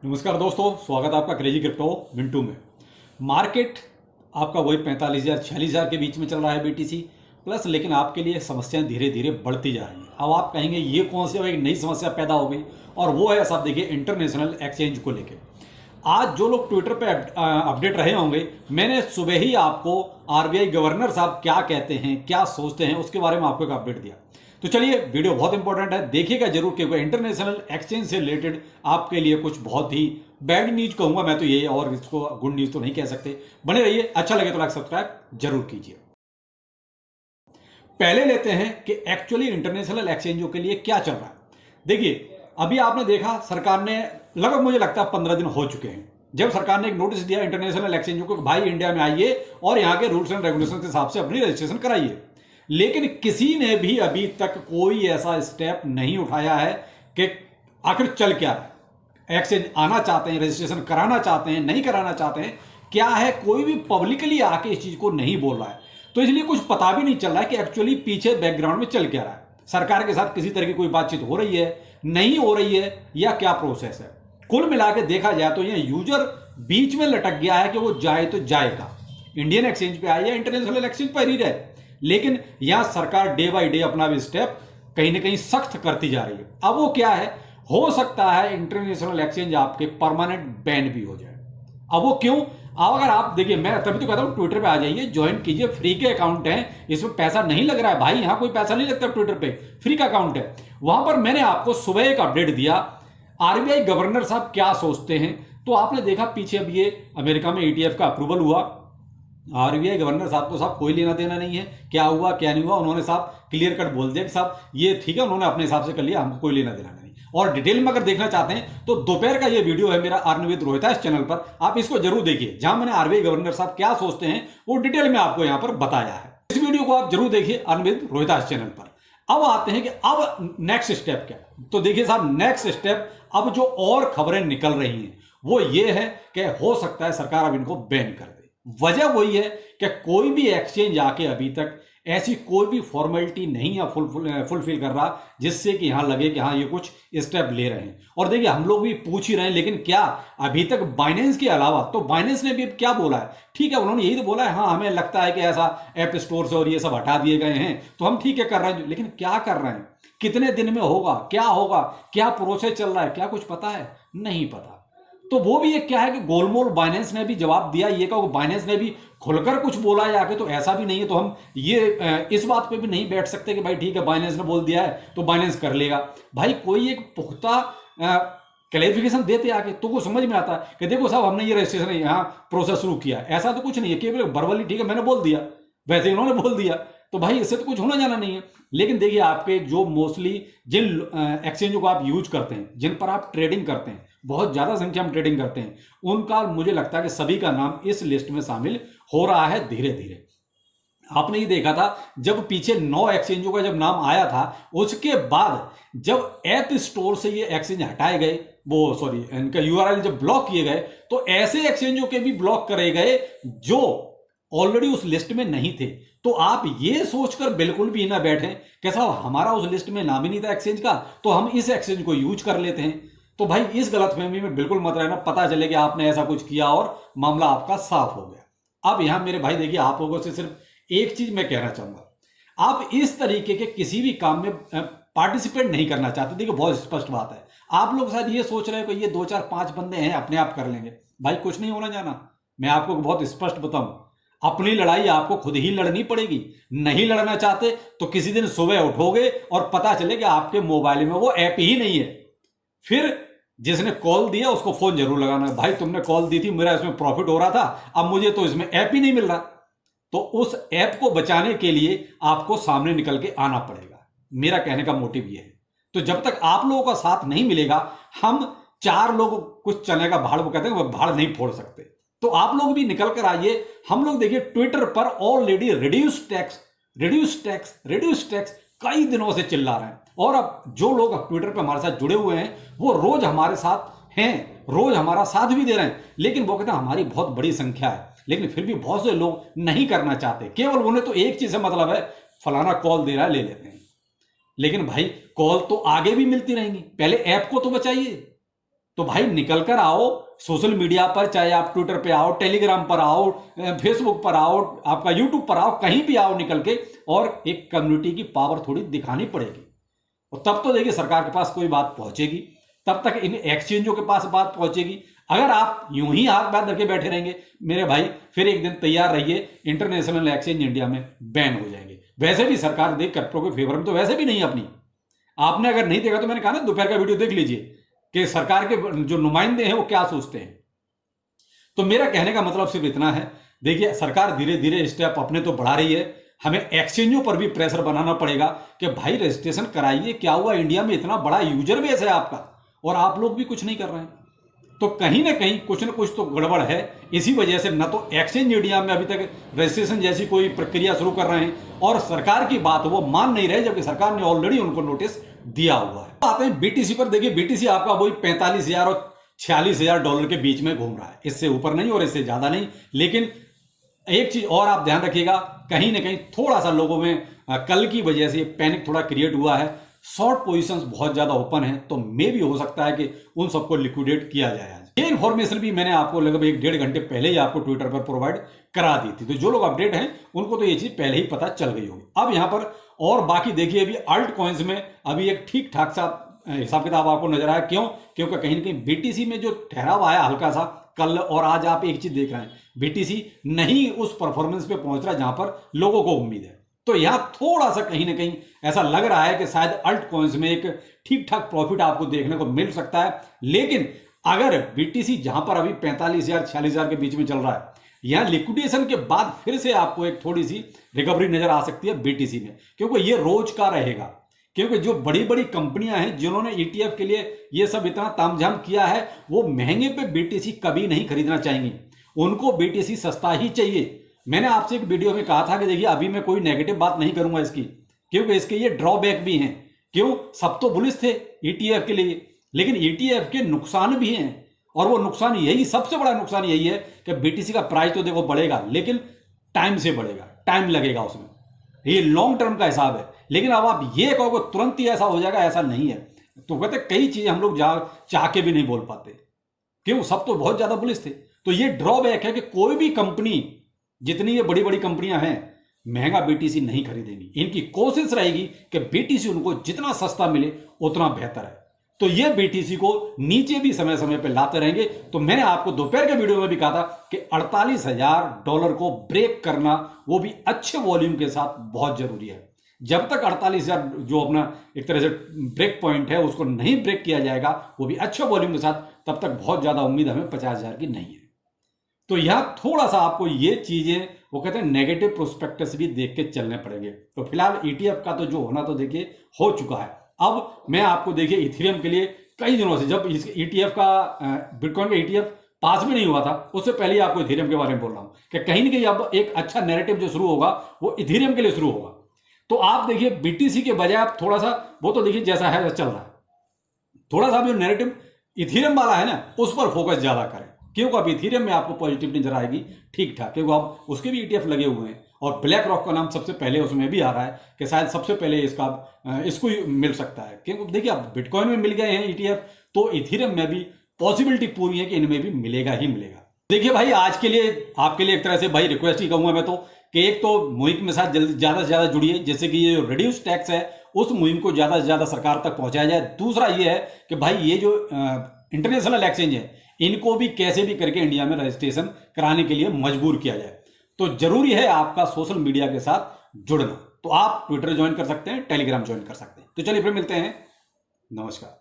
नमस्कार दोस्तों, स्वागत है आपका क्रेजी क्रिप्टो मिंटू में। मार्केट आपका वही 45,000 46,000 के बीच में चल रहा है बीटीसी प्लस, लेकिन आपके लिए समस्याएं धीरे धीरे बढ़ती जा रही हैं। अब आप कहेंगे ये कौन सी एक नई समस्या पैदा हो गई, और वो है साहब देखिए इंटरनेशनल एक्सचेंज को लेकर। आज जो लोग ट्विटर पे अपडेट रहे होंगे, मैंने सुबह ही आपको आरबीआई गवर्नर साहब क्या कहते हैं, क्या सोचते हैं, उसके बारे में आपको एक अपडेट दिया। तो चलिए, वीडियो बहुत इंपॉर्टेंट है, देखिएगा जरूर, क्योंकि इंटरनेशनल एक्सचेंज से रिलेटेड आपके लिए कुछ बहुत ही बैड न्यूज कहूंगा मैं तो ये, और इसको गुड न्यूज तो नहीं कह सकते। बने रहिए, अच्छा लगे तो लाइक सब्सक्राइब जरूर कीजिए। पहले लेते हैं कि एक्चुअली इंटरनेशनल एक्सचेंजों के लिए क्या चल रहा है। देखिए, अभी आपने देखा सरकार ने लगभग मुझे लगता है 15 दिन हो चुके हैं जब सरकार ने एक नोटिस दिया इंटरनेशनल एक्सचेंजों को, भाई इंडिया में आइए और यहाँ के रूल्स एंड रेगुलेशन के हिसाब से अपनी रजिस्ट्रेशन कराइए। लेकिन किसी ने भी अभी तक कोई ऐसा स्टेप नहीं उठाया है कि आखिर चल क्या है। एक्सचेंज आना चाहते हैं, रजिस्ट्रेशन कराना चाहते हैं, नहीं कराना चाहते हैं, क्या है, कोई भी पब्लिकली आके इस चीज को नहीं बोल रहा है। तो इसलिए कुछ पता भी नहीं चल रहा है कि एक्चुअली पीछे बैकग्राउंड में चल क्या रहा है। सरकार के साथ किसी तरह की कोई बातचीत हो रही है, नहीं हो रही है, या क्या प्रोसेस है। कुल मिला के देखा जाए तो यह यूजर बीच में लटक गया है कि वो जाए तो जाएगा, इंडियन एक्सचेंज पे आए या इंटरनेशनल एक्सचेंज पर ही रहे। लेकिन यहां सरकार डे बाय डे अपना भी स्टेप कहीं ना कहीं सख्त करती जा रही है। अब वो क्या है, हो सकता है इंटरनेशनल एक्सचेंज आपके परमानेंट बैन भी हो जाए। अब वो क्यों? अब अगर आप देखिए, मैं तभी तो कहता हूं ट्विटर पे आ जाइए, ज्वाइन कीजिए, फ्री के अकाउंट हैं, इसमें पैसा नहीं लग रहा है भाई, यहां कोई पैसा नहीं लगता, ट्विटर पे फ्री का अकाउंट है। वहां पर मैंने आपको सुबह एक अपडेट दिया, आरबीआई गवर्नर साहब क्या सोचते हैं। तो आपने देखा पीछे अब ये अमेरिका में ईटीएफ का अप्रूवल हुआ। आरबीआई गवर्नर साहब को साहब कोई लेना देना नहीं है, क्या हुआ क्या नहीं हुआ, उन्होंने साहब क्लियर कट बोल दिया कि साहब ये ठीक है, उन्होंने अपने हिसाब से कर लिया, हमको कोई लेना देना नहीं। और डिटेल में अगर देखना चाहते हैं तो दोपहर का ये वीडियो है मेरा अर्न विद रोहिता इस चैनल पर, आप इसको जरूर देखिए, जहां मैंने आरबीआई गवर्नर साहब क्या सोचते हैं वो डिटेल में आपको यहां पर बताया है। इस वीडियो को आप जरूर देखिए अर्न विद रोहिता इस चैनल पर। अब आते हैं कि अब नेक्स्ट स्टेप क्या। तो देखिए साहब, नेक्स्ट स्टेप अब जो और खबरें निकल रही हैं वो ये है कि हो सकता है सरकार अब इनको बैन कर दे। वजह वही है कि कोई भी एक्सचेंज आके अभी तक ऐसी कोई भी फॉर्मेलिटी नहीं है फुलफिल कर रहा जिससे कि यहां लगे कि हाँ ये कुछ स्टेप ले रहे हैं। और देखिए, हम लोग भी पूछ ही रहे हैं, लेकिन क्या अभी तक बाइनेंस के अलावा, तो बाइनेंस ने भी क्या बोला है, ठीक है उन्होंने यही तो बोला है, हाँ हमें लगता है कि ऐसा ऐप स्टोर से और ये सब हटा दिए गए हैं तो हम ठीक है कर रहे हैं, लेकिन क्या कर रहे हैं, कितने दिन में होगा, क्या प्रोसेस चल रहा है, क्या कुछ पता है? नहीं पता। तो वो भी एक क्या है कि गोलमोल बाइनेंस ने भी जवाब दिया, ये कहो बाइनेंस ने भी खुलकर कुछ बोला है आके, तो ऐसा भी नहीं है। तो हम ये इस बात पे भी नहीं बैठ सकते कि भाई ठीक है बाइनेंस ने बोल दिया है तो बाइनेंस कर लेगा। भाई कोई एक पुख्ता क्लैरिफिकेशन देते आके तो वो समझ में आता है कि देखो साहब हमने ये रजिस्ट्रेशन यहाँ प्रोसेस शुरू किया, ऐसा तो कुछ नहीं है केवल वर्बली ठीक है मैंने बोल दिया, वैसे इन्होंने बोल दिया, तो भाई इससे तो कुछ होना जाना नहीं है। लेकिन देखिए, आपके जो मोस्टली जिन एक्सचेंजों को आप यूज करते हैं, जिन पर आप ट्रेडिंग करते हैं, बहुत ज्यादा संख्या में ट्रेडिंग करते हैं, उनका मुझे लगता है कि सभी का नाम इस लिस्ट में शामिल हो रहा है धीरे धीरे। आपने ये देखा था जब पीछे 9 एक्सचेंजों का जब नाम आया था, उसके बाद जब ऐप स्टोर से ये एक्सचेंज हटाए गए, वो सॉरी इनका यूआरएल जब ब्लॉक किए गए, तो ऐसे एक्सचेंजों के भी ब्लॉक करे गए जो ऑलरेडी उस लिस्ट में नहीं थे। तो आप ये सोचकर बिल्कुल भी ना बैठें कि साहब हमारा उस लिस्ट में नाम ही नहीं था एक्सचेंज का, तो हम इस एक्सचेंज को यूज कर लेते हैं। तो भाई इस गलतफहमी में बिल्कुल मत रहना, पता चले कि आपने ऐसा कुछ किया और मामला आपका साफ हो गया। अब यहां मेरे भाई देखिए, आप लोगों से सिर्फ एक चीज मैं कहना चाहूंगा, आप इस तरीके के किसी भी काम में पार्टिसिपेट नहीं करना चाहते। देखिए बहुत स्पष्ट बात है, आप लोग शायद ये सोच रहे हो कि ये 2 4 5 बंदे हैं अपने आप कर लेंगे। भाई कुछ नहीं होना जाना, मैं आपको बहुत स्पष्ट बताऊं, अपनी लड़ाई आपको खुद ही लड़नी पड़ेगी। नहीं लड़ना चाहते तो किसी दिन सुबह उठोगे और पता चले कि आपके मोबाइल में वो ऐप ही नहीं है। फिर जिसने कॉल दिया उसको फोन जरूर लगाना, भाई तुमने कॉल दी थी, मेरा इसमें प्रॉफिट हो रहा था, अब मुझे तो इसमें ऐप ही नहीं मिल रहा। तो उस ऐप को बचाने के लिए आपको सामने निकल के आना पड़ेगा, मेरा कहने का मोटिव यह है। तो जब तक आप लोगों का साथ नहीं मिलेगा, हम 4 लोग कुछ चने का भाड़, वो कहते हैं, भाड़ नहीं फोड़ सकते। तो आप लोग भी निकल कर आइए। हम लोग देखिए ट्विटर पर ऑलरेडी रिड्यूस टैक्स कई दिनों से चिल्ला रहे हैं, और अब जो लोग ट्विटर पर हमारे साथ जुड़े हुए हैं वो रोज हमारे साथ हैं, रोज हमारा साथ भी दे रहे हैं। लेकिन वो कहते हैं हमारी बहुत बड़ी संख्या है, लेकिन फिर भी बहुत से लोग नहीं करना चाहते, केवल उन्हें तो एक चीज से मतलब है, फलाना कॉल दे रहा है ले लेते हैं। लेकिन भाई कॉल तो आगे भी मिलती रहेंगी, पहले ऐप को तो बचाइए। तो भाई निकल कर आओ सोशल मीडिया पर, चाहे आप ट्विटर पे आओ, टेलीग्राम पर आओ, फेसबुक पर आओ, आपका यूट्यूब पर आओ, कहीं भी आओ निकल के, और एक कम्युनिटी की पावर थोड़ी दिखानी पड़ेगी। और तब तो देखिए सरकार के पास कोई बात पहुंचेगी, तब तक इन एक्सचेंजों के पास बात पहुंचेगी। अगर आप यूं ही हाथ बांध करके बैठे रहेंगे मेरे भाई, फिर एक दिन तैयार रहिए, इंटरनेशनल एक्सचेंज इंडिया में बैन हो जाएंगे। वैसे भी सरकार देख क्रिप्टो के फेवर में तो वैसे भी नहीं अपनी। आपने अगर नहीं देखा तो मैंने कहा ना, दोपहर का वीडियो देख लीजिए कि सरकार के जो नुमाइंदे हैं वो क्या सोचते हैं। तो मेरा कहने का मतलब सिर्फ इतना है, देखिए सरकार धीरे धीरे स्टेप अपने तो बढ़ा रही है, हमें एक्सचेंजों पर भी प्रेशर बनाना पड़ेगा कि भाई रजिस्ट्रेशन कराइए। क्या हुआ, इंडिया में इतना बड़ा यूजर बेस है आपका और आप लोग भी कुछ नहीं कर रहे हैं, तो कहीं ना कहीं कुछ ना कुछ तो गड़बड़ है। इसी वजह से न तो एक्सचेंज इंडिया में अभी तक रजिस्ट्रेशन जैसी कोई प्रक्रिया शुरू कर रहे हैं, और सरकार की बात वो मान नहीं रहे, जबकि सरकार ने ऑलरेडी उनको नोटिस दिया हुआ है। आते हैं बीटीसी पर। देखिए बीटीसी आपका वही 45,000 और 46,000 डॉलर के बीच में घूम रहा है, इससे ऊपर नहीं और इससे ज्यादा नहीं। लेकिन एक चीज और आप ध्यान रखिएगा, कहीं ना कहीं थोड़ा सा लोगों में कल की वजह से पैनिक थोड़ा क्रिएट हुआ है, शॉर्ट पोजीशंस बहुत ज्यादा ओपन है, तो मे भी हो सकता है कि उन सबको लिक्विडेट किया जाए आज। ये इन्फॉर्मेशन भी मैंने आपको लगभग 1-1.5 घंटे पहले ही आपको ट्विटर पर प्रोवाइड करा दी थी, तो जो लोग अपडेट हैं उनको तो ये चीज पहले ही पता चल गई होगी। अब यहां पर और बाकी देखिए, अभी अल्ट कॉइन्स में अभी एक ठीक ठाक सा हिसाब किताब आपको नजर आया। क्यों? क्योंकि कहीं ना कहीं बीटीसी में जो ठहराव आया हल्का सा कल और आज, आप एक चीज देख रहे हैं, बीटीसी नहीं उस परफॉर्मेंस पे पहुंच रहा जहां पर लोगों को उम्मीद है। तो यहां थोड़ा सा कहीं ना कहीं ऐसा लग रहा है कि शायद अल्ट कॉइन्स में एक ठीक ठाक प्रॉफिट आपको देखने को मिल सकता है। लेकिन अगर बीटीसी जहां पर अभी 45,000 46,000 के बीच में चल रहा है, यहां लिक्विडेशन के बाद फिर से आपको एक थोड़ी सी रिकवरी नजर आ सकती है बीटीसी में, क्योंकि ये रोज का रहेगा। क्योंकि जो बड़ी बड़ी कंपनियां हैं जिन्होंने ईटीएफ के लिए ये सब इतना तामझाम किया है, वो महंगे पे बीटीसी कभी नहीं खरीदना चाहेंगे, उनको बीटीसी सस्ता ही चाहिए। मैंने आपसे एक वीडियो में कहा था कि देखिए अभी मैं कोई नेगेटिव बात नहीं करूंगा इसकी, क्योंकि इसके ये ड्रॉबैक भी हैं। क्यों? सब तो बुलिश थे ईटीएफ के लिए, लेकिन ईटीएफ के नुकसान भी हैं, और वो नुकसान यही, सबसे बड़ा नुकसान यही है कि बीटीसी का प्राइस तो देखो बढ़ेगा, लेकिन टाइम से बढ़ेगा, टाइम लगेगा उसमें, ये लॉन्ग टर्म का हिसाब है। लेकिन अब आप ये कहोगे तुरंत ही ऐसा हो जाएगा, ऐसा नहीं है। तो कहते कई चीजें हम लोग चाह के भी नहीं बोल पाते, क्यों? सब तो बहुत ज्यादा बुलिश थे। तो ये ड्रॉबैक है कि कोई भी कंपनी, जितनी ये बड़ी बड़ी कंपनियां हैं, महंगा बीटीसी नहीं खरीदेंगी। इनकी कोशिश रहेगी कि बीटीसी उनको जितना सस्ता मिले उतना बेहतर है। तो ये बीटीसी को नीचे भी समय समय पर लाते रहेंगे। तो मैंने आपको दोपहर के वीडियो में भी कहा था कि 48,000 डॉलर को ब्रेक करना, वो भी अच्छे वॉल्यूम के साथ, बहुत जरूरी है। जब तक 48,000 जो अपना एक तरह से ब्रेक पॉइंट है उसको नहीं ब्रेक किया जाएगा, वो भी अच्छे वॉल्यूम के साथ, तब तक बहुत ज्यादा उम्मीद हमें 50,000 की नहीं है। तो यहां थोड़ा सा आपको ये चीजें, वो कहते हैं नेगेटिव प्रोस्पेक्टस भी देख के चलने पड़ेंगे। तो फिलहाल ईटीएफ का तो जो होना तो देखिए हो चुका है। अब मैं आपको देखिए इथेरियम के लिए कई दिनों से, जब इस ईटीएफ का, बिटकॉइन का ईटीएफ पास भी नहीं हुआ था, उससे पहले ही आपको इथेरियम के बारे में बोल रहा हूं कि कहीं ना कहीं अब एक अच्छा नैरेटिव जो शुरू होगा वो इथेरियम के लिए शुरू होगा। तो आप देखिए बीटीसी के बजाय आप थोड़ा सा, वो तो देखिए जैसा है चल रहा है, थोड़ा सा जो नैरेटिव इथेरियम वाला है ना, उस पर फोकस ज्यादा करें। क्योंकि अब इथेरियम में आपको पॉजिटिव नजर आएगी ठीक ठाक, क्योंकि अब उसके भी ईटीएफ लगे हुए हैं, और ब्लैक रॉक का नाम सबसे पहले उसमें भी आ रहा है कि शायद सबसे पहले इसको ही मिल सकता है। क्योंकि देखिए अब बिटकॉइन में मिल गए हैं ईटीएफ, तो इथेरियम में भी पॉसिबिलिटी पूरी है कि इनमें भी मिलेगा ही मिलेगा। देखिए भाई, आज के लिए आपके लिए एक तरह से भाई रिक्वेस्ट ही कहूंगा मैं तो, कि एक तो मुहिम के साथ ज्यादा से ज्यादा जुड़िए, जैसे कि ये जो रिड्यूस टैक्स है उस मुहिम को ज्यादा से ज्यादा सरकार तक पहुंचाया जाए। दूसरा ये है कि भाई ये जो इंटरनेशनल एक्सचेंज है, इनको भी कैसे भी करके इंडिया में रजिस्ट्रेशन कराने के लिए मजबूर किया जाए। तो जरूरी है आपका सोशल मीडिया के साथ जुड़ना। तो आप ट्विटर ज्वाइन कर सकते हैं, टेलीग्राम ज्वाइन कर सकते हैं। तो चलिए फिर मिलते हैं, नमस्कार।